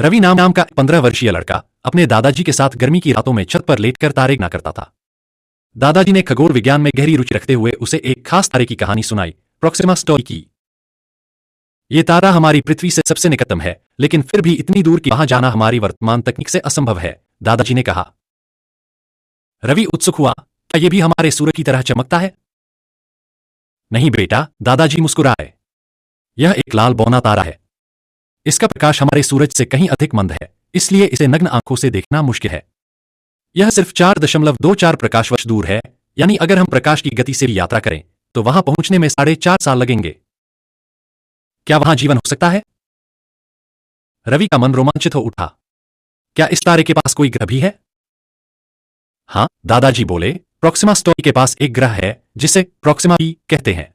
रवि नाम का 15 वर्षीय लड़का अपने दादाजी के साथ गर्मी की रातों में छत पर लेटकर तारे गिना करता था। दादाजी ने खगोल विज्ञान में गहरी रुचि रखते हुए उसे एक खास तारे की कहानी सुनाई, प्रोक्सिमा स्टोरी की। ये तारा हमारी पृथ्वी से सबसे निकटतम है, लेकिन फिर भी इतनी दूर कि वहां जाना हमारी वर्तमान तकनीक से असंभव है, दादाजी ने कहा। रवि उत्सुक हुआ, क्या यह भी हमारे सूरज की तरह चमकता है? नहीं बेटा, दादाजी मुस्कुराए। यह एक लाल बौना तारा है। इसका प्रकाश हमारे सूरज से कहीं अधिक मंद है, इसलिए इसे नग्न आंखों से देखना मुश्किल है। यह सिर्फ 4.24 प्रकाश वर्ष दूर है, यानी अगर हम प्रकाश की गति से भी यात्रा करें तो वहां पहुंचने में 4.5 साल लगेंगे। क्या वहां जीवन हो सकता है? रवि का मन रोमांचित हो उठा। क्या इस तारे के पास कोई ग्रह भी है? हाँ, दादाजी बोले, प्रोक्सिमा स्टोरी के पास एक ग्रह है जिसे प्रोक्सिमा बी कहते हैं।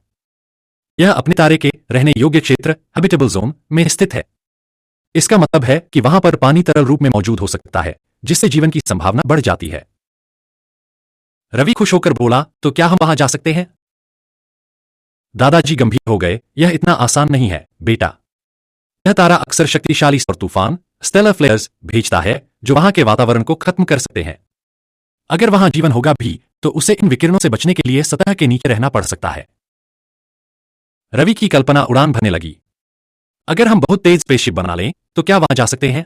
यह अपने तारे के रहने योग्य क्षेत्र हैबिटेबल जोन में स्थित है। इसका मतलब है कि वहां पर पानी तरल रूप में मौजूद हो सकता है, जिससे जीवन की संभावना बढ़ जाती है। रवि खुश होकर बोला, तो क्या हम वहां जा सकते हैं? दादाजी गंभीर हो गए, यह इतना आसान नहीं है बेटा। यह तारा अक्सर शक्तिशाली सौर तूफान स्टेलर फ्लेयर्स भेजता है जो वहां के वातावरण को खत्म कर सकते हैं। अगर वहां जीवन होगा भी तो उसे इन विकिरणों से बचने के लिए सतह के नीचे रहना पड़ सकता है। रवि की कल्पना उड़ान भरने लगी। अगर हम बहुत तेज स्पेसशिप बना लें तो क्या वहां जा सकते हैं?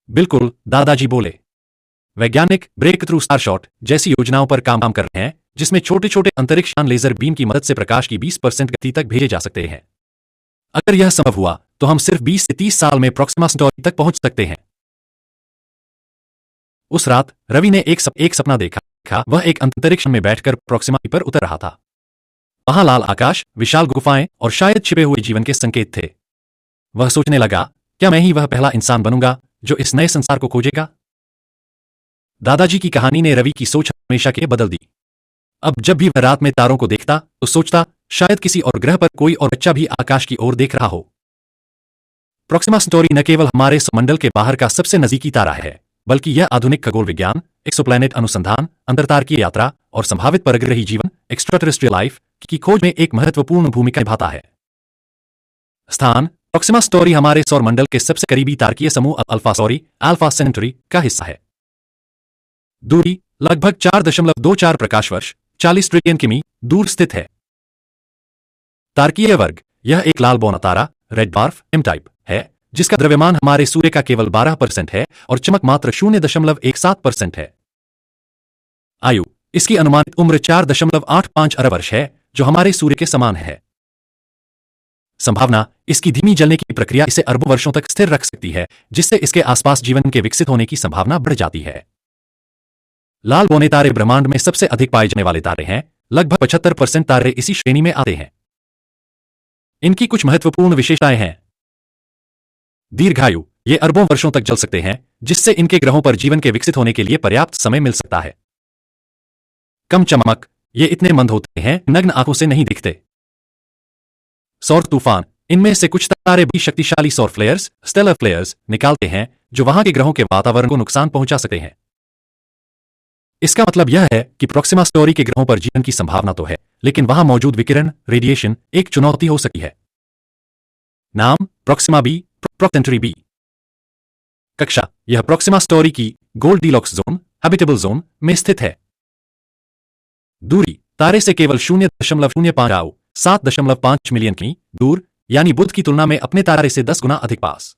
बिल्कुल, दादाजी बोले। वैज्ञानिक ब्रेक थ्रू स्टारशॉट जैसी योजनाओं पर काम कर रहे हैं, जिसमें छोटे छोटे अंतरिक्ष यान लेजर बीम की मदद से प्रकाश की 20% गति तक भेजे जा सकते हैं। अगर यह संभव हुआ तो हम सिर्फ 20 से 30 साल में प्रोक्सिमा स्टोरी तक पहुंच सकते हैं। उस रात रवि ने एक सपना देखा। वह एक अंतरिक्ष में बैठकर प्रोक्सिमा पर उतर रहा था। वहां लाल आकाश, विशाल गुफाएं और शायद छिपे हुए जीवन के संकेत थे। वह सोचने लगा, क्या मैं ही वह पहला इंसान बनूंगा जो इस नए संसार को खोजेगा? दादाजी की कहानी ने रवि की सोच हमेशा के लिए बदल दी। अब जब भी वह रात में तारों को देखता तो सोचता, शायद किसी और ग्रह पर कोई और बच्चा भी आकाश की ओर देख रहा हो। प्रोक्सिमा स्टोरी न केवल हमारे सौरमंडल के बाहर का सबसे नजदीकी तारा है, बल्कि यह आधुनिक खगोल विज्ञान, एक्सोप्लैनेट अनुसंधान, अंतरतारकीय यात्रा और संभावित परग्रही जीवन एक्स्ट्राटेरेस्ट्रियल लाइफ की खोज में एक महत्वपूर्ण भूमिका निभाता है। स्थान: प्रोक्सिमा स्टोरी हमारे सौरमंडल के सबसे करीबी तारकीय समूह अल्फा सॉरी अल्फा सेंटरी का हिस्सा है। दूरी: लगभग 4.24 प्रकाश वर्ष 40 ट्रिलियन किमी दूर स्थित है। तारकीय वर्ग: यह एक लाल बौना तारा रेड ड्वार्फ एम टाइप है, जिसका द्रव्यमान हमारे सूर्य का केवल 12% है और चमक मात्र 0.17% है। आयु: इसकी अनुमानित उम्र 4.85 अरब वर्ष है, जो हमारे सूर्य के समान है। संभावना: इसकी धीमी जलने की प्रक्रिया इसे अरबों वर्षों तक स्थिर रख सकती है, जिससे इसके आसपास जीवन के विकसित होने की संभावना बढ़ जाती है। लाल बौने तारे ब्रह्मांड में सबसे अधिक पाए जाने वाले तारे हैं। लगभग 75% तारे इसी श्रेणी में आते हैं। इनकी कुछ महत्वपूर्ण विशेषताएं हैं। दीर्घायु: ये अरबों वर्षों तक जल सकते हैं, जिससे इनके ग्रहों पर जीवन के विकसित होने के लिए पर्याप्त समय मिल सकता है। कम चमक: ये इतने मंद होते हैं नग्न आंखों से नहीं दिखते। सौर तूफान: इनमें से कुछ तारे भी शक्तिशाली सौर फ्लेयर्स स्टेलर फ्लेयर्स निकालते हैं, जो वहां के ग्रहों के वातावरण को नुकसान पहुंचा सकते हैं। इसका मतलब यह है कि प्रोक्सिमा स्टोरी के ग्रहों पर जीवन की संभावना तो है, लेकिन वहां मौजूद विकिरण रेडिएशन एक चुनौती हो सकती है। नाम: प्रोक्सिमा बी, प्रोक्सेंटरी बी। कक्षा: यह प्रोक्सिमा स्टोरी की गोल्डीलॉक्स जोन हैबिटेबल जोन में स्थित है। दूरी: तारे से केवल 0.05 7.5 मिलियन किमी दूर, यानी बुध की तुलना में अपने तारे से 10 गुना अधिक पास।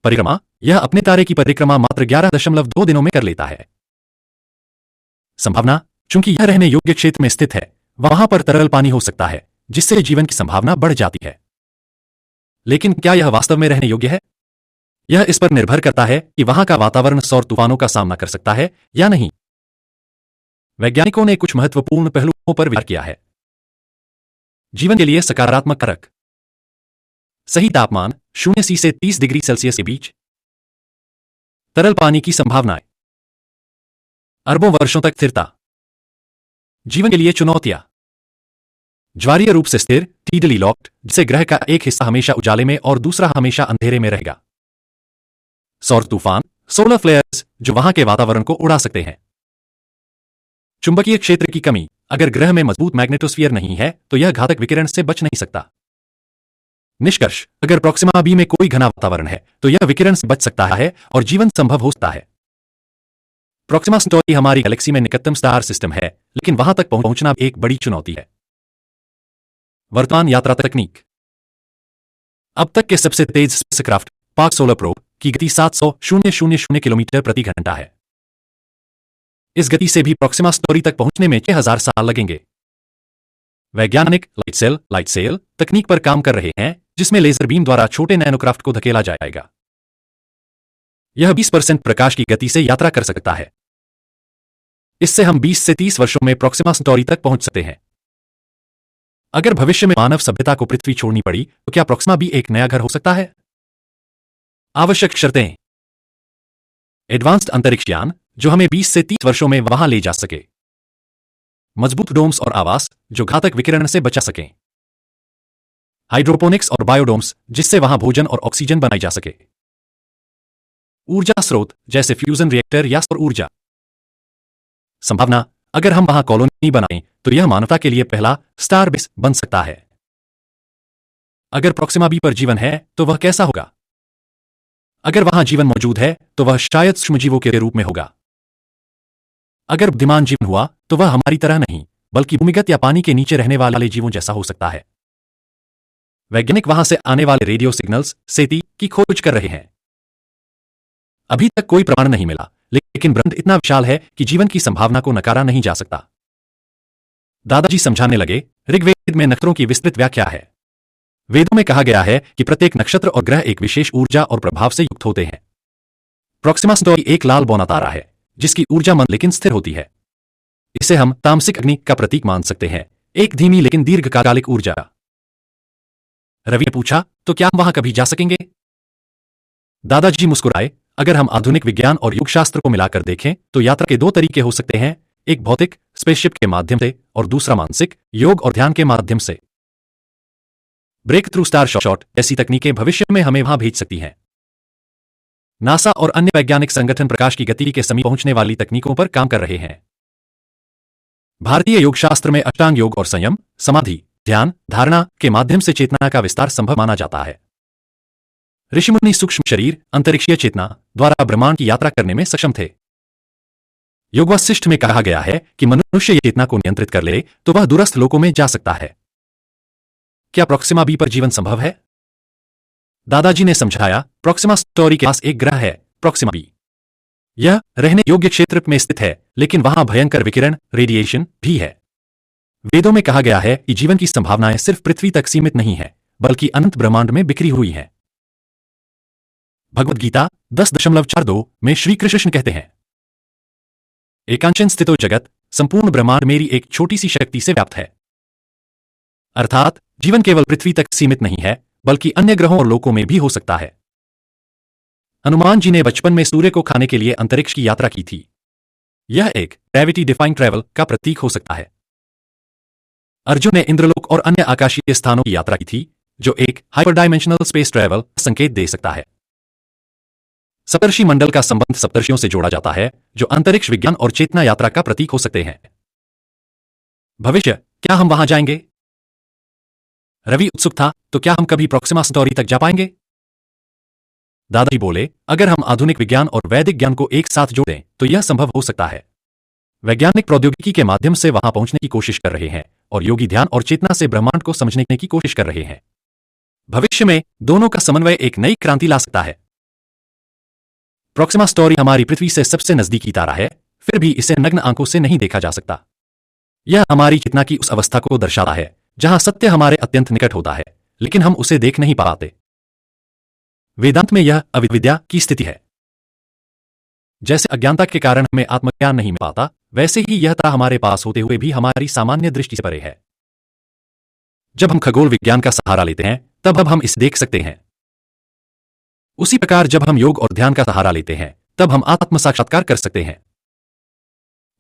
परिक्रमा: यह अपने तारे की परिक्रमा मात्र 11.2 दिनों में कर लेता है। संभावना: चूंकि यह रहने योग्य क्षेत्र में स्थित है, वहां पर तरल पानी हो सकता है, जिससे जीवन की संभावना बढ़ जाती है। लेकिन क्या यह वास्तव में रहने योग्य है? यह इस पर निर्भर करता है कि वहां का वातावरण सौर तूफानों का सामना कर सकता है या नहीं। वैज्ञानिकों ने कुछ महत्वपूर्ण पहलुओं पर विचार किया है। जीवन के लिए सकारात्मक कारक: सही तापमान 0 से 30 डिग्री सेल्सियस के बीच। तरल पानी की संभावनाएं। अरबों वर्षों तक स्थिरता। जीवन के लिए चुनौतियां: ज्वारीय रूप से स्थिर टीडली लॉक्ड, जिससे ग्रह का एक हिस्सा हमेशा उजाले में और दूसरा हमेशा अंधेरे में रहेगा। सौर तूफान सोलर फ्लेयर्स, जो वहां के वातावरण को उड़ा सकते हैं। चुंबकीय क्षेत्र की कमी: अगर ग्रह में मजबूत मैग्नेटोस्फीयर नहीं है तो यह घातक विकिरण से बच नहीं सकता। निष्कर्ष, अगर प्रोक्सिमा बी में कोई घना वातावरण है तो यह विकिरण से बच सकता है और जीवन संभव हो सकता है। प्रोक्सिमा सेंटोरी हमारी गैलेक्सी में निकटतम स्टार सिस्टम है, लेकिन वहां तक पहुंचना एक बड़ी चुनौती है। वर्तमान यात्रा तकनीक। अब तक के सबसे तेज स्पेसक्राफ्ट पार्क सोलर प्रोब की गति 700,000 किलोमीटर प्रति घंटा है। इस गति से भी प्रोक्सिमा सेंटोरी तक पहुंचने में 6000 साल लगेंगे। वैज्ञानिक लाइट सेल तकनीक पर काम कर रहे हैं, जिसमें लेजर बीम द्वारा छोटे नैनोक्राफ्ट को धकेला जाएगा। यह 20% प्रकाश की गति से यात्रा कर सकता है। इससे हम 20 से 30 वर्षों में प्रोक्सिमा सेंटोरी तक पहुंच सकते हैं। अगर भविष्य में मानव सभ्यता को पृथ्वी छोड़नी पड़ी तो क्या प्रोक्सिमा भी एक नया घर हो सकता है? आवश्यक शर्तें। एडवांस्ड अंतरिक्ष यान जो हमें 20 से 30 वर्षों में वहां ले जा सके। मजबूत डोम्स और आवास जो घातक विकिरण से बचा सकें। हाइड्रोपोनिक्स और बायोडोम्स जिससे वहां भोजन और ऑक्सीजन बनाई जा सके। ऊर्जा स्रोत जैसे फ्यूजन रिएक्टर या सौर ऊर्जा। संभावना, अगर हम वहां कॉलोनी बनाएं तो यह मानवता के लिए पहला स्टार बेस बन सकता है। अगर प्रोक्सिमा बी पर जीवन है तो वह कैसा होगा? अगर वहां जीवन मौजूद है तो वह शायद सूक्ष्मजीवों के रूप में होगा। अगर बुद्धिमान जीवन हुआ तो वह हमारी तरह नहीं, बल्कि भूमिगत या पानी के नीचे रहने वाले जीवों जैसा हो सकता है। वैज्ञानिक वहां से आने वाले रेडियो सिग्नल्स सेती की खोज कर रहे हैं। अभी तक कोई प्रमाण नहीं मिला, लेकिन ब्रह्मांड इतना विशाल है कि जीवन की संभावना को नकारा नहीं जा सकता। दादाजी समझाने लगे, ऋग्वेद में नक्षत्रों की विस्तृत व्याख्या है। वेदों में कहा गया है कि प्रत्येक नक्षत्र और ग्रह एक विशेष ऊर्जा और प्रभाव से युक्त होते हैं। प्रोक्सिमा सेंटोरी एक लाल बौना तारा है जिसकी ऊर्जा मंद लेकिन स्थिर होती है। इसे हम तामसिक अग्नि का प्रतीक मान सकते हैं, एक धीमी लेकिन दीर्घकालिक ऊर्जा। रवि ने पूछा, तो क्या हम वहां कभी जा सकेंगे? दादाजी मुस्कुराए, अगर हम आधुनिक विज्ञान और युगशास्त्र को मिलाकर देखें तो यात्रा के दो तरीके हो सकते हैं, एक भौतिक स्पेसशिप के माध्यम से और दूसरा मानसिक योग और ध्यान के माध्यम से। ब्रेक थ्रू स्टार शॉट ऐसी तकनीकें भविष्य में हमें वहां भेज सकती हैं। नासा और अन्य वैज्ञानिक संगठन प्रकाश की गति के समीप पहुंचने वाली तकनीकों पर काम कर रहे हैं। भारतीय योगशास्त्र में अष्टांग योग और संयम, समाधि, ध्यान, धारणा के माध्यम से चेतना का विस्तार संभव माना जाता है। ऋषिमुनि सूक्ष्म शरीर, अंतरिक्षीय चेतना द्वारा ब्रह्मांड की यात्रा करने में सक्षम थे। योग वशिष्ठ में कहा गया है कि मनुष्य ये चेतना को नियंत्रित कर ले तो वह दूरस्थ लोकों में जा सकता है। क्या प्रोक्सिमा बी पर जीवन संभव है? दादाजी ने समझाया, प्रोक्सिमा सेंटोरी के पास एक ग्रह है, प्रोक्सिमा बी। यह रहने योग्य क्षेत्र में स्थित है, लेकिन वहां भयंकर विकिरण रेडिएशन भी है। वेदों में कहा गया है कि जीवन की संभावनाएं सिर्फ पृथ्वी तक सीमित नहीं है, बल्कि अनंत ब्रह्मांड में बिखरी हुई हैं। भगवद गीता 10.42 में श्री कृष्ण कहते हैं, एकांचन स्थितो जगत संपूर्ण ब्रह्मांड मेरी एक छोटी सी शक्ति से व्याप्त है। अर्थात जीवन केवल पृथ्वी तक सीमित नहीं है, बल्कि अन्य ग्रहों और लोकों में भी हो सकता है। हनुमान जी ने बचपन में सूर्य को खाने के लिए अंतरिक्ष की यात्रा की थी। यह एक ग्रेविटी डिफाइंग ट्रैवल का प्रतीक हो सकता है। अर्जुन ने इंद्रलोक और अन्य आकाशीय स्थानों की यात्रा की थी, जो एक हाइपरडायमेंशनल स्पेस ट्रैवल का संकेत दे सकता है। सप्तर्षि मंडल का संबंध सप्तर्षियों से जोड़ा जाता है, जो अंतरिक्ष विज्ञान और चेतना यात्रा का प्रतीक हो सकते हैं। भविष्य, क्या हम वहां जाएंगे? रवि उत्सुक था, तो क्या हम कभी प्रोक्सिमा सेंटोरी तक जा पाएंगे? दादाजी बोले, अगर हम आधुनिक विज्ञान और वैदिक ज्ञान को एक साथ जोड़ें तो यह संभव हो सकता है। वैज्ञानिक प्रौद्योगिकी के माध्यम से वहां पहुंचने की कोशिश कर रहे हैं और योगी ध्यान और चेतना से ब्रह्मांड को समझने की कोशिश कर रहे हैं। भविष्य में दोनों का समन्वय एक नई क्रांति ला सकता है। प्रोक्सिमा सेंटोरी हमारी पृथ्वी से सबसे नजदीकी तारा है, फिर भी इसे नग्न आंखों से नहीं देखा जा सकता। यह हमारी चेतना की उस अवस्था को दर्शाता है जहां सत्य हमारे अत्यंत निकट होता है, लेकिन हम उसे देख नहीं पाते। वेदांत में यह अविद्या की स्थिति है। जैसे अज्ञानता के कारण हमें आत्मज्ञान नहीं मिल पाता, वैसे ही यह तारा हमारे पास होते हुए भी हमारी सामान्य दृष्टि से परे है। जब हम खगोल विज्ञान का सहारा लेते हैं, तब अब हम इसे देख सकते हैं। उसी प्रकार जब हम योग और ध्यान का सहारा लेते हैं, तब हम आत्म साक्षात्कार कर सकते हैं।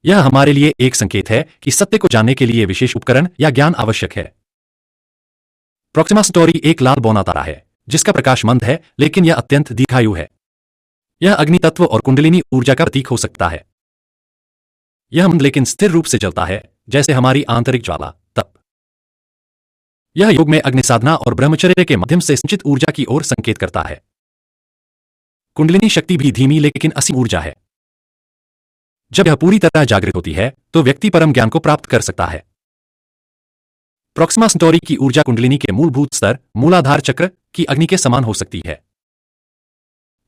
यह हमारे लिए एक संकेत है कि सत्य को जानने के लिए विशेष उपकरण या ज्ञान आवश्यक है। प्रोक्सिमा सेंटोरी एक लाल बौना तारा है जिसका प्रकाश मंद है, लेकिन यह अत्यंत दीर्घायु है। यह अग्नि तत्व और कुंडलिनी ऊर्जा का प्रतीक हो सकता है। यह मंद लेकिन स्थिर रूप से चलता है, जैसे हमारी आंतरिक ज्वाला तप। यह योग में अग्नि साधना और ब्रह्मचर्य के माध्यम से संचित ऊर्जा की ओर संकेत करता है। कुंडलिनी शक्ति भी धीमी लेकिन असीम ऊर्जा है। जब यह पूरी तरह जागृत होती है तो व्यक्ति परम ज्ञान को प्राप्त कर सकता है। प्रॉक्सिमा सेंटोरी की ऊर्जा कुंडलिनी के मूलभूत स्तर मूलाधार चक्र की अग्नि के समान हो सकती है।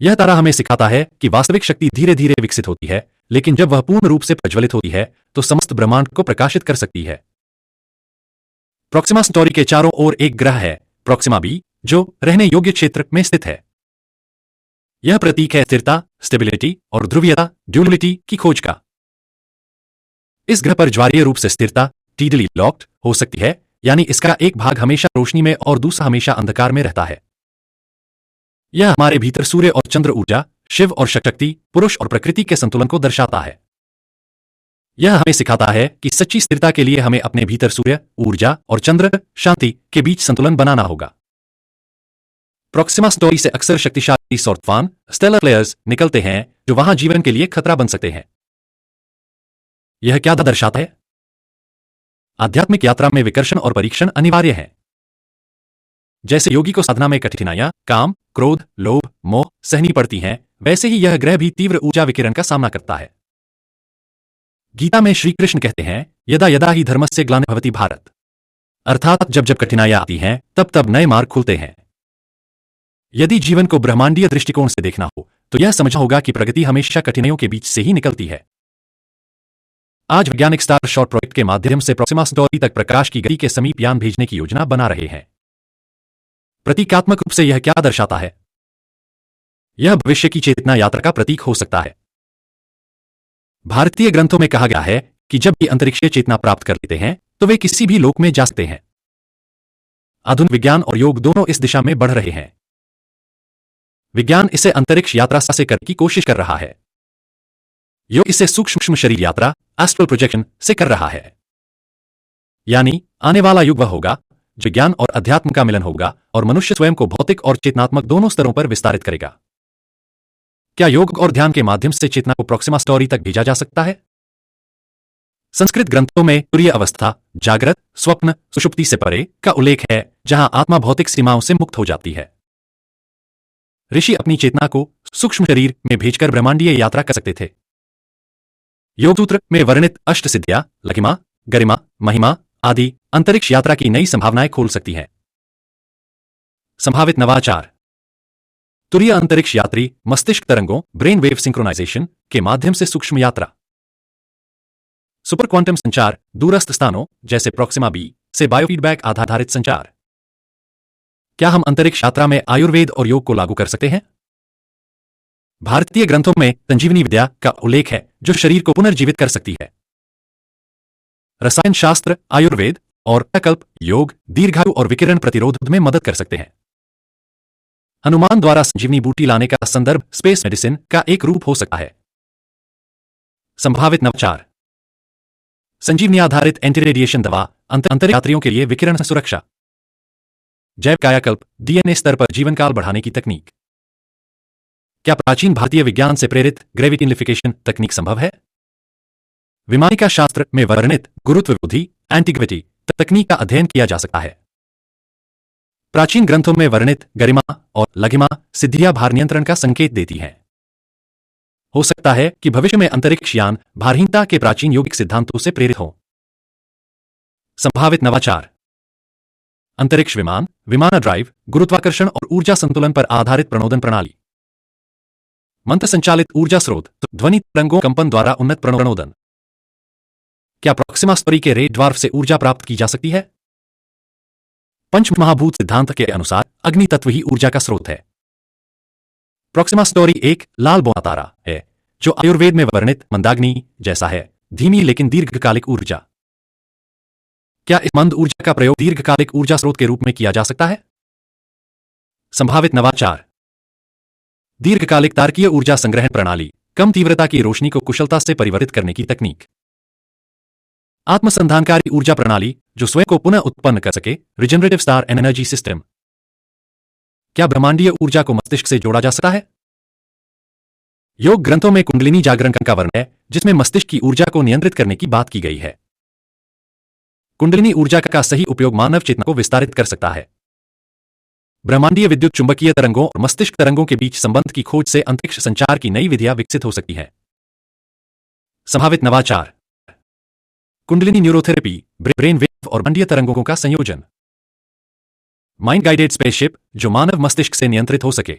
यह तारा हमें सिखाता है कि वास्तविक शक्ति धीरे धीरे विकसित होती है, लेकिन जब वह पूर्ण रूप से प्रज्वलित होती है तो समस्त ब्रह्मांड को प्रकाशित कर सकती है। प्रॉक्सिमा सेंटोरी के चारों ओर एक ग्रह है, प्रॉक्सिमा बी, जो रहने योग्य क्षेत्र में स्थित है। यह प्रतीक है स्थिरता, स्टेबिलिटी और ध्रुवीयता, ड्यूलिटी की खोज का। इस ग्रह पर ज्वारीय रूप से स्थिरता टीडली लॉक्ड हो सकती है, यानी इसका एक भाग हमेशा रोशनी में और दूसरा हमेशा अंधकार में रहता है। यह हमारे भीतर सूर्य और चंद्र ऊर्जा, शिव और शक्ति, पुरुष और प्रकृति के संतुलन को दर्शाता है। यह हमें सिखाता है कि सच्ची स्थिरता के लिए हमें अपने भीतर सूर्य, ऊर्जा और चंद्र, शांति के बीच संतुलन बनाना होगा। प्रॉक्सिमा सेंटोरी से अक्सर शक्तिशाली सौर तूफान, स्टेलर फ्लेयर्स निकलते हैं जो वहां जीवन के लिए खतरा बन सकते हैं। यह क्या दर्शाता है? आध्यात्मिक यात्रा में विकर्षण और परीक्षण अनिवार्य है। जैसे योगी को साधना में कठिनाइयां, काम, क्रोध, लोभ, मोह सहनी पड़ती हैं, वैसे ही यह ग्रह भी तीव्र ऊर्जा विकिरण का सामना करता है। गीता में श्री कृष्ण कहते हैं, यदा यदा ही धर्मस्य ग्लानिर्भवति भारत, अर्थात जब जब कठिनाइयां आती हैं तब तब नए मार्ग खुलते हैं। यदि जीवन को ब्रह्मांडीय दृष्टिकोण से देखना हो तो यह समझना होगा कि प्रगति हमेशा कठिनाइयों के बीच से ही निकलती है। आज वैज्ञानिक स्टार शॉट प्रोजेक्ट के माध्यम से प्रॉक्सिमा सेंटोरी तक प्रकाश की गति के समीप यान भेजने की योजना बना रहे हैं। प्रतीकात्मक रूप से यह क्या दर्शाता है? यह भविष्य की चेतना यात्रा का प्रतीक हो सकता है। भारतीय ग्रंथों में कहा गया है कि जब भी अंतरिक्षीय चेतना प्राप्त कर लेते हैं तो वे किसी भी लोक में जा सकते हैं। आधुनिक विज्ञान और योग दोनों इस दिशा में बढ़ रहे हैं। विज्ञान इसे अंतरिक्ष यात्रा से करने की कोशिश कर रहा है। योग इसे सूक्ष्म शरीर यात्रा, एस्ट्रल प्रोजेक्शन से कर रहा है। यानी आने वाला युग वह होगा जो ज्ञान और अध्यात्म का मिलन होगा और मनुष्य स्वयं को भौतिक और चेतनात्मक दोनों स्तरों पर विस्तारित करेगा। क्या योग और ध्यान के माध्यम से चेतना को प्रॉक्सिमा सेंटोरी तक भेजा जा सकता है? संस्कृत ग्रंथों में तुरीय अवस्था, जागृत, स्वप्न, सुषुप्ति से परे का उल्लेख है, जहां आत्मा भौतिक सीमाओं से मुक्त हो जाती है। ऋषि अपनी चेतना को सूक्ष्म शरीर में भेजकर ब्रह्मांडीय यात्रा कर सकते थे। योग सूत्र में वर्णित अष्ट सिद्धियां लघिमा, गरिमा, महिमा आदि अंतरिक्ष यात्रा की नई संभावनाएं खोल सकती हैं। संभावित नवाचार। तुरीय अंतरिक्ष यात्री मस्तिष्क तरंगों ब्रेन वेव सिंक्रोनाइजेशन के माध्यम से सूक्ष्म यात्रा। सुपर क्वांटम संचार दूरस्थ स्थानों जैसे प्रॉक्सिमा बी से बायोफीडबैक आधारित संचार। क्या हम अंतरिक्ष यात्रा में आयुर्वेद और योग को लागू कर सकते हैं? भारतीय ग्रंथों में संजीवनी विद्या का उल्लेख है जो शरीर को पुनर्जीवित कर सकती है। रसायन शास्त्र, आयुर्वेद और कल्प योग दीर्घायु और विकिरण प्रतिरोध में मदद कर सकते हैं। हनुमान द्वारा संजीवनी बूटी लाने का संदर्भ स्पेस मेडिसिन का एक रूप हो सकता है। संभावित नवाचार। संजीवनी आधारित एंटी रेडिएशन दवा, अंतरिक्ष यात्रियों के लिए विकिरण सुरक्षा, जैव कायाकल्प, डीएनए स्तर पर जीवनकाल बढ़ाने की तकनीक। क्या प्राचीन भारतीय विज्ञान से प्रेरित ग्रेविटी नलिफिकेशन तकनीक संभव है? विमानिका शास्त्र में वर्णित गुरुत्व विरोधी एंटीग्रेविटी तकनीक का अध्ययन किया जा सकता है। प्राचीन ग्रंथों में वर्णित गरिमा और लघिमा सिद्धियां भार नियंत्रण का संकेत देती हैं। हो सकता है कि भविष्य में अंतरिक्ष यान भारहीनता के प्राचीन योगिक सिद्धांतों से प्रेरित हो। संभावित नवाचार। अंतरिक्ष विमान, विमान ड्राइव, गुरुत्वाकर्षण और ऊर्जा संतुलन पर आधारित प्रणोदन प्रणाली। मंत्र संचालित ऊर्जा स्रोत, ध्वनि तरंगों कंपन द्वारा उन्नत प्रणोदन। क्या प्रॉक्सिमा सेंटोरी के रेड ड्वार्फ से ऊर्जा प्राप्त की जा सकती है? पंच महाभूत सिद्धांत के अनुसार अग्नि तत्व ही ऊर्जा का स्रोत है। प्रॉक्सिमा सेंटोरी एक लाल बौना तारा है जो आयुर्वेद में वर्णित मंदाग्नि जैसा है, धीमी लेकिन दीर्घकालिक ऊर्जा। क्या इस मंद ऊर्जा का प्रयोग दीर्घकालिक ऊर्जा स्रोत के रूप में किया जा सकता है? संभावित नवाचार। दीर्घकालिक तारकीय ऊर्जा संग्रहण प्रणाली, कम तीव्रता की रोशनी को कुशलता से परिवर्तित करने की तकनीक। आत्मसंधानकारी ऊर्जा प्रणाली जो स्वयं को पुनः उत्पन्न कर सके, रिजनरेटिव स्टार एनर्जी सिस्टम। क्या ब्रह्मांडीय ऊर्जा को मस्तिष्क से जोड़ा जा सकता है? योग ग्रंथों में कुंडलिनी जागरण का वर्णन है जिसमें मस्तिष्क की ऊर्जा को नियंत्रित करने की बात की गई है। कुंडलिनी ऊर्जा का सही उपयोग मानव चेतना को विस्तारित कर सकता है। ब्रह्मांडीय विद्युत चुंबकीय तरंगों और मस्तिष्क तरंगों के बीच संबंध की खोज से अंतरिक्ष संचार की नई विधियां विकसित हो सकती हैं। संभावित नवाचार, कुंडलिनी न्यूरोथेरेपी, ब्रेन वेव और ब्रह्मांडीय तरंगों का संयोजन, माइंड गाइडेड स्पेसशिप जो मानव मस्तिष्क से नियंत्रित हो सके।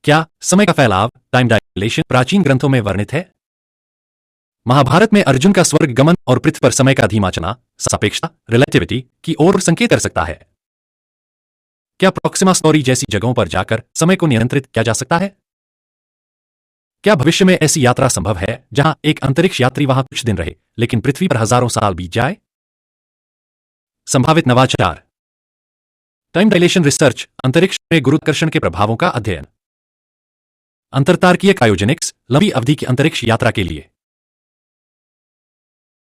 क्या समय का फैलाव, टाइम डायलेशन, प्राचीन ग्रंथों में वर्णित है? महाभारत में अर्जुन का स्वर्ग गमन और पृथ्वी पर समय का धीमा चलना सापेक्षता, रिलेटिविटी की ओर संकेत कर सकता है। क्या प्रॉक्सिमा स्टोरी जैसी जगहों पर जाकर समय को नियंत्रित किया जा सकता है? क्या भविष्य में ऐसी यात्रा संभव है जहां एक अंतरिक्ष यात्री वहां कुछ दिन रहे लेकिन पृथ्वी पर हजारों साल बीत जाए? संभावित नवाचार, टाइम डायलेशन रिसर्च, अंतरिक्ष में गुरुत्वाकर्षण के प्रभावों का अध्ययन, अंतरतारकीय क्रायोजेनिक्स, लंबी अवधि की अंतरिक्ष यात्रा के लिए।